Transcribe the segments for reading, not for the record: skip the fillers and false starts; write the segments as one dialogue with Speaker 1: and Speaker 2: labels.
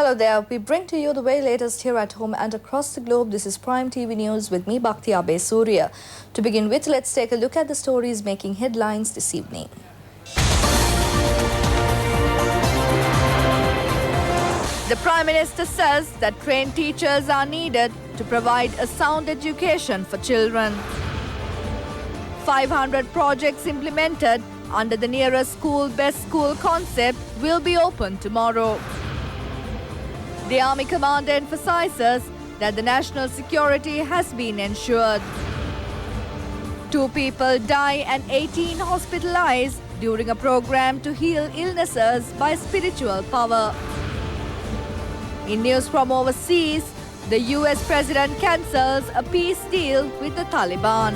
Speaker 1: Hello there. We bring to you the very latest here at home and across the globe. This is Prime TV News with me, Bhakti Abe Surya. To begin with, let's take a look at the stories making headlines this evening. The Prime Minister says that trained teachers are needed to provide a sound education for children. 500 projects implemented under the nearest school, best school concept will be opened tomorrow. The Army Commander emphasizes that the national security has been ensured. 2 people die and 18 hospitalized during a program to heal illnesses by spiritual power. In news from overseas, the US President cancels a peace deal with the Taliban.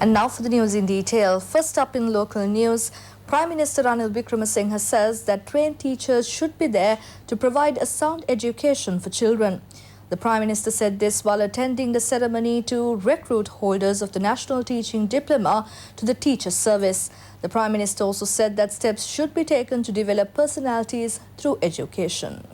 Speaker 1: And now for the news in detail. First up in local news, Prime Minister Ranil Wickremesinghe says that trained teachers should be there to provide a sound education for children. The Prime Minister said this while attending the ceremony to recruit holders of the National Teaching Diploma to the teacher service. The Prime Minister also said that steps should be taken to develop personalities through education.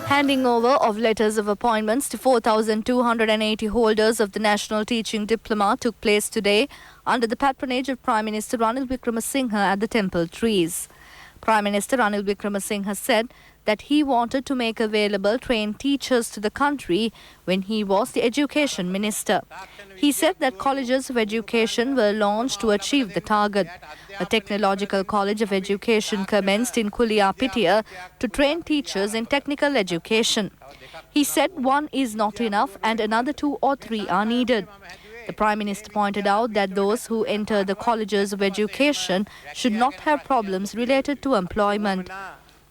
Speaker 1: Handing over of letters of appointments to 4,280 holders of the National Teaching Diploma took place today under the patronage of Prime Minister Ranil Wickremesinghe at the Temple Trees. Prime Minister Ranil Wickremesinghe said that he wanted to make available trained teachers to the country when he was the Education Minister. He said that colleges of education were launched to achieve the target. A technological college of education commenced in Kuliapitia to train teachers in technical education. He said one is not enough and another 2 or 3 are needed. The Prime Minister pointed out that those who enter the colleges of education should not have problems related to employment.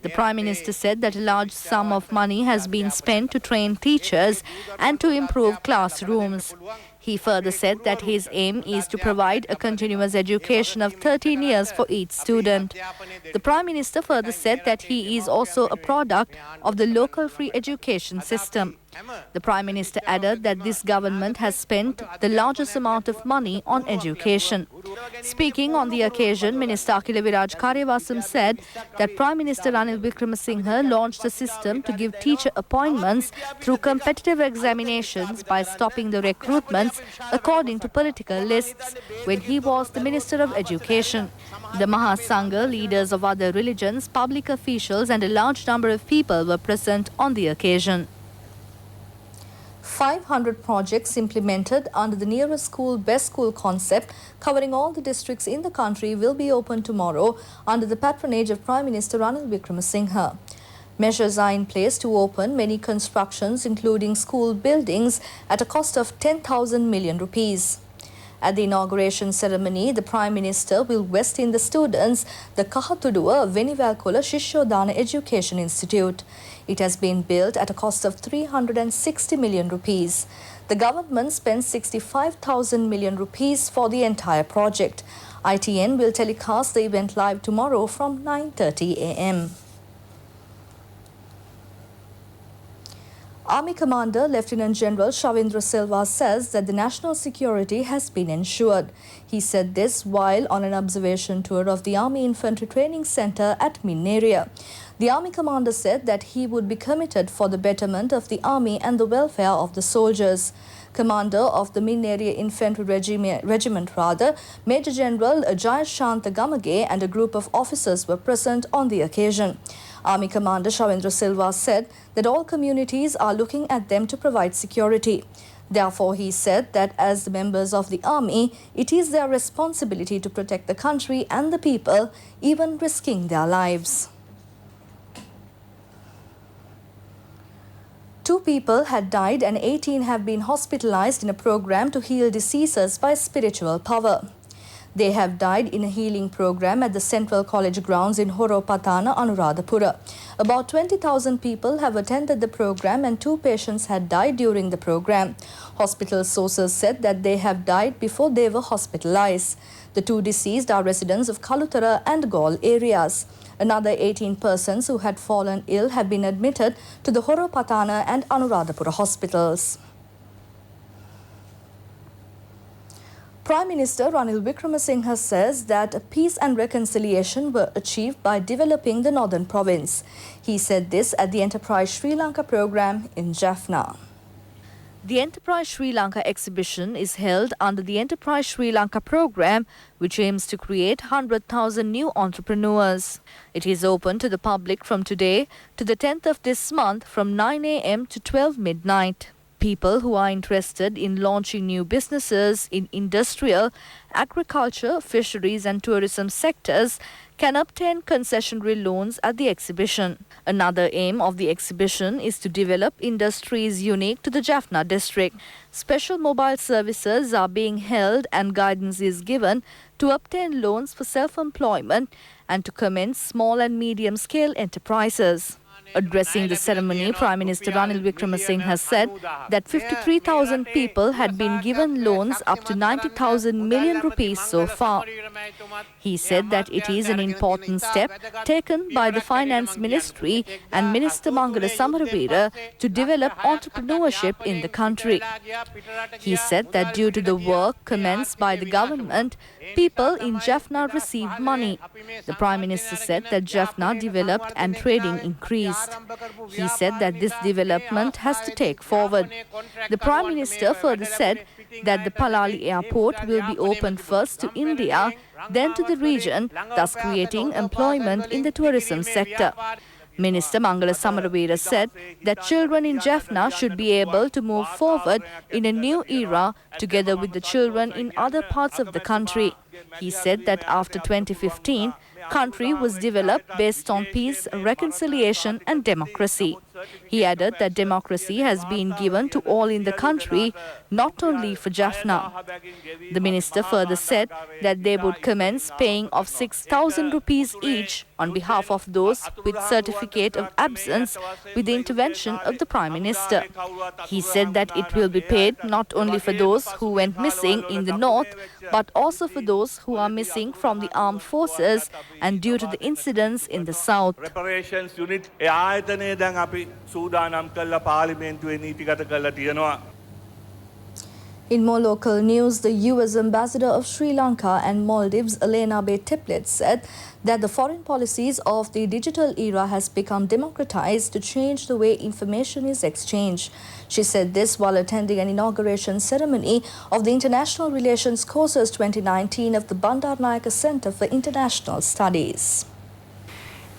Speaker 1: The Prime Minister said that a large sum of money has been spent to train teachers and to improve classrooms. He further said that his aim is to provide a continuous education of 13 years for each student. The Prime Minister further said that he is also a product of the local free education system. The Prime Minister added that this government has spent the largest amount of money on education. Speaking on the occasion, Minister Akila Viraj Karyavasam said that Prime Minister Ranil Wickremesinghe launched a system to give teacher appointments through competitive examinations by stopping the recruitments according to political lists when he was the Minister of Education. The Mahasangha, leaders of other religions, public officials and a large number of people were present on the occasion. 500 projects implemented under the nearest school, best school concept covering all the districts in the country will be opened tomorrow under the patronage of Prime Minister Ranil Wickremesinghe. Measures are in place to open many constructions including school buildings at a cost of 10,000 million rupees. At the inauguration ceremony, the Prime Minister will vest in the students the Kahatuduwa Venivalkola Shishodana Education Institute. It has been built at a cost of 360 million rupees. The government spent 65,000 million rupees for the entire project. ITN will telecast the event live tomorrow from 9:30 a.m. Army Commander Lieutenant General Shavindra Silva says that the national security has been ensured. He said this while on an observation tour of the Army Infantry Training Centre at Min area. The Army Commander said that he would be committed for the betterment of the Army and the welfare of the soldiers. Commander of the Min area Infantry Regiment, Major General Jai Shanta Gamage and a group of officers were present on the occasion. Army Commander Shavindra Silva said that all communities are looking at them to provide security. Therefore, he said that as the members of the Army, it is their responsibility to protect the country and the people, even risking their lives. 2 people had died and 18 have been hospitalized in a program to heal diseases by spiritual power. They have died in a healing program at the Central College grounds in Horopatana, Anuradhapura. About 20,000 people have attended the program and 2 patients had died during the program. Hospital sources said that they have died before they were hospitalized. The 2 deceased are residents of Kalutara and Gaul areas. Another 18 persons who had fallen ill have been admitted to the Horopatana and Anuradhapura hospitals. Prime Minister Ranil Wickremesinghe says that peace and reconciliation were achieved by developing the northern province. He said this at the Enterprise Sri Lanka program in Jaffna. The Enterprise Sri Lanka exhibition is held under the Enterprise Sri Lanka program, which aims to create 100,000 new entrepreneurs. It is open to the public from today to the 10th of this month from 9 a.m. to 12 midnight. People who are interested in launching new businesses in industrial, agriculture, fisheries and tourism sectors can obtain concessionary loans at the exhibition. Another aim of the exhibition is to develop industries unique to the Jaffna district. Special mobile services are being held and guidance is given to obtain loans for self-employment and to commence small and medium-scale enterprises. Addressing the ceremony, Prime Minister Ranil Wickremesinghe has said that 53,000 people had been given loans up to 90,000 million rupees so far. He said that it is an important step taken by the Finance Ministry and Minister Mangala Samaravira to develop entrepreneurship in the country. He said that due to the work commenced by the government, people in Jaffna received money. The Prime Minister said that Jaffna developed and trading increased. He said that this development has to take forward. The Prime Minister further said that the Palali airport will be opened first to India, then to the region, thus creating employment in the tourism sector. Minister Mangala Samaravira said that children in Jaffna should be able to move forward in a new era together with the children in other parts of the country. He said that after 2015, country was developed based on peace, reconciliation and democracy. He added that democracy has been given to all in the country, not only for Jaffna. The minister further said that they would commence paying of 6,000 rupees each on behalf of those with certificate of absence with the intervention of the Prime Minister. He said that it will be paid not only for those who went missing in the north, but also for those who are missing from the armed forces and due to the incidents in the south.
Speaker 2: Reparations unit ආයතනය දැන් අපි සූදානම් කළා පාර්ලිමේන්තුවේ නීතිගත කරලා තියෙනවා.
Speaker 1: In more local news, the US Ambassador of Sri Lanka and Maldives, Elena B. Tiplett, said that the foreign policies of the digital era has become democratized to change the way information is exchanged. She said this while attending an inauguration ceremony of the International Relations Courses 2019 of the Bandaranaike Center for International Studies.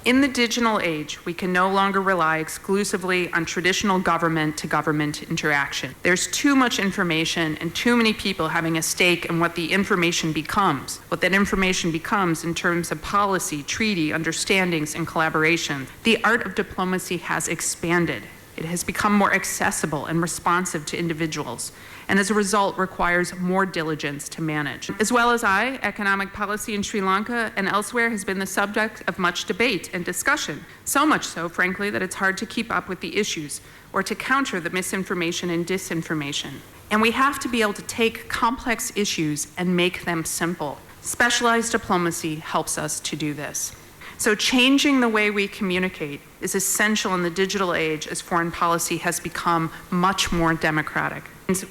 Speaker 3: In the digital age, we can no longer rely exclusively on traditional government-to-government interaction. There's too much information and too many people having a stake in what the information becomes, what that information becomes in terms of policy, treaty, understandings, and collaboration. The art of diplomacy has expanded. It has become more accessible and responsive to individuals, and as a result requires more diligence to manage. As well as economic policy in Sri Lanka and elsewhere has been the subject of much debate and discussion, so much so, frankly, that it's hard to keep up with the issues or to counter the misinformation and disinformation. And we have to be able to take complex issues and make them simple. Specialized diplomacy helps us to do this. So changing the way we communicate is essential in the digital age as foreign policy has become much more democratic.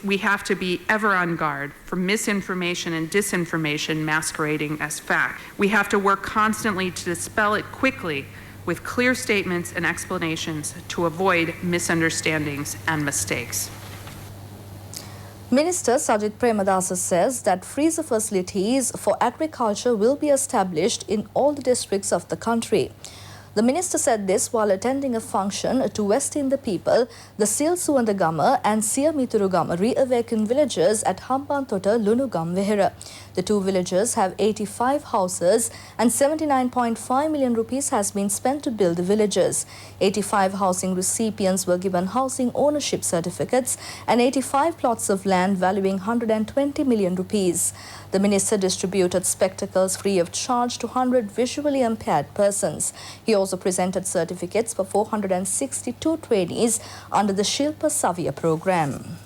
Speaker 3: We have to be ever on guard for misinformation and disinformation masquerading as fact. We have to work constantly to dispel it quickly with clear statements and explanations to avoid misunderstandings and mistakes.
Speaker 1: Minister Sajith Premadasa says that freezer facilities for agriculture will be established in all the districts of the country. The minister said this while attending a function to West in the People, the Silsuandagama and Siamiturugama reawakened villagers at Hambantota Lunugam Vihara. The two villages have 85 houses and 79.5 million rupees has been spent to build the villages. 85 housing recipients were given housing ownership certificates and 85 plots of land valuing 120 million rupees. The minister distributed spectacles free of charge to 100 visually impaired persons. He also presented certificates for 462 trainees under the Shilpa Savya program.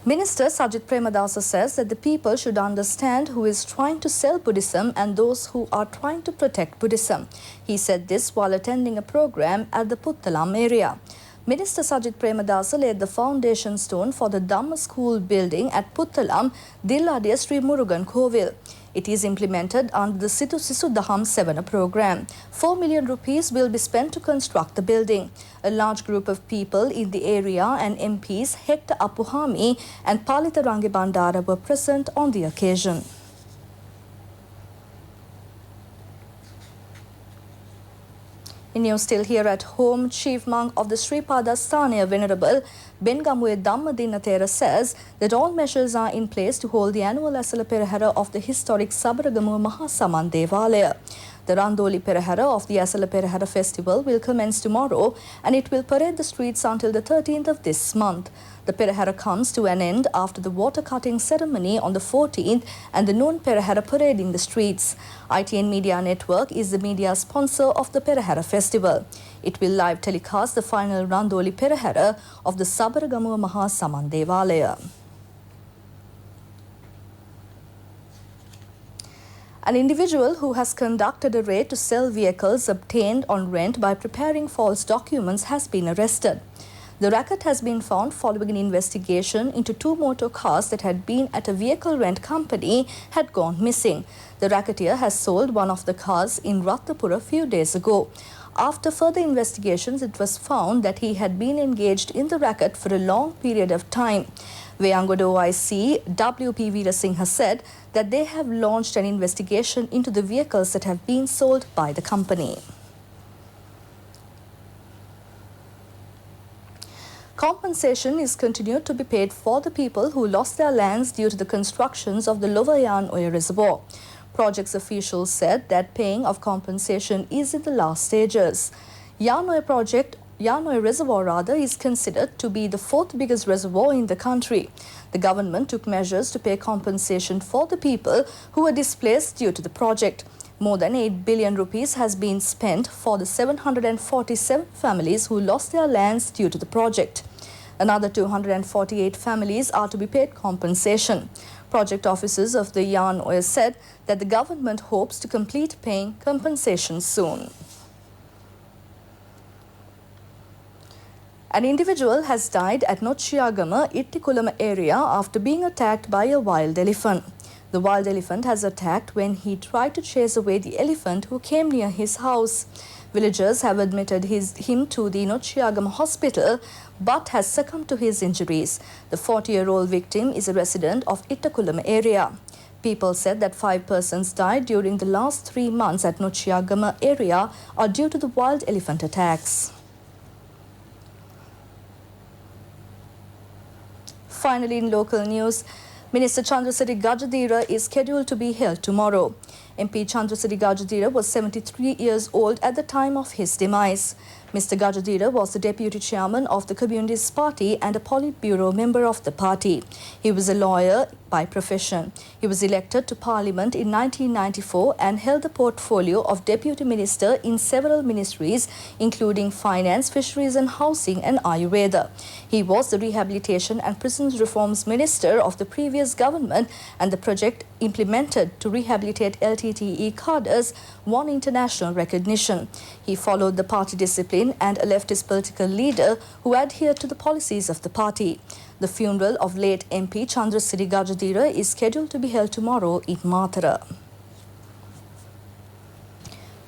Speaker 1: Minister Sajit Premadasa says that the people should understand who is trying to sell Buddhism and those who are trying to protect Buddhism. He said this while attending a program at the Puttalam area. Minister Sajit Premadasa laid the foundation stone for the Dhamma School building at Puttalam, Dilladiya Sri Murugan Kovil. It is implemented under the Situ Sisu Daham Sevana program. 4 million rupees will be spent to construct the building. A large group of people in the area and MPs Hector Apuhami and Palita Rangi Bandara were present on the occasion. In news still here at home, Chief Monk of the Sripada Sthaniya Venerable Bengamue Dhammadinatera says that all measures are in place to hold the annual Asala Perahara of the historic Sabaragamuwa Mahasaman Devalaya. The Randoli Perahara of the Asala Perahara festival will commence tomorrow and it will parade the streets until the 13th of this month. The Perahara comes to an end after the water cutting ceremony on the 14th and the noon Perahara parade in the streets. ITN Media Network is the media sponsor of the Perahara festival. It will live telecast the final Randoli Perahara of the Sabaragamuwa Mahasaman Devalaya. An individual who has conducted a raid to sell vehicles obtained on rent by preparing false documents has been arrested. The racket has been found following an investigation into 2 motor cars that had been at a vehicle rent company had gone missing. The racketeer has sold one of the cars in Ratnapura a few days ago. After further investigations, it was found that he had been engaged in the racket for a long period of time. Veyangoda OIC W.P. Veerasinghe said that they have launched an investigation into the vehicles that have been sold by the company. Compensation is continued to be paid for the people who lost their lands due to the constructions of the Lower Yarnoy Reservoir. Projects officials said that paying of compensation is in the last stages. Yarnoy Reservoir is considered to be the 4th biggest reservoir in the country. The government took measures to pay compensation for the people who were displaced due to the project. More than 8 billion rupees has been spent for the 747 families who lost their lands due to the project. Another 248 families are to be paid compensation. Project officers of the Yarnoy said that the government hopes to complete paying compensation soon. An individual has died at Nochiyagama, Ittikulama area after being attacked by a wild elephant. The wild elephant has attacked when he tried to chase away the elephant who came near his house. Villagers have admitted him to the Nochiyagama hospital but has succumbed to his injuries. The 40-year-old victim is a resident of Ittikulama area. People said that 5 persons died during the last 3 months at Nochiyagama area are due to the wild elephant attacks. Finally, in local news, Minister Chandrasiri Gajadhira is scheduled to be held tomorrow. MP Chandrasiri Gajadhira was 73 years old at the time of his demise. Mr. Gajadhira was the deputy chairman of the Communist Party and a Politburo member of the party. He was a lawyer by profession. He was elected to Parliament in 1994 and held the portfolio of Deputy Minister in several ministries, including Finance, Fisheries and Housing and Ayurveda. He was the Rehabilitation and Prisons Reforms Minister of the previous government, and the project implemented to rehabilitate LTTE cadres won international recognition. He followed the party discipline and a leftist political leader who adhered to the policies of the party. The funeral of late MP Chandrasiri Gajadhira is scheduled to be held tomorrow in Mathura.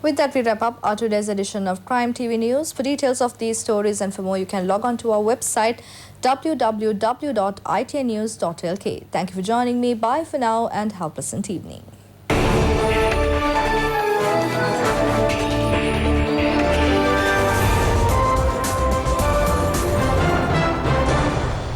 Speaker 1: With that, we wrap up our today's edition of Crime TV News. For details of these stories and for more, you can log on to our website www.itnews.lk. Thank you for joining me. Bye for now and have a pleasant evening.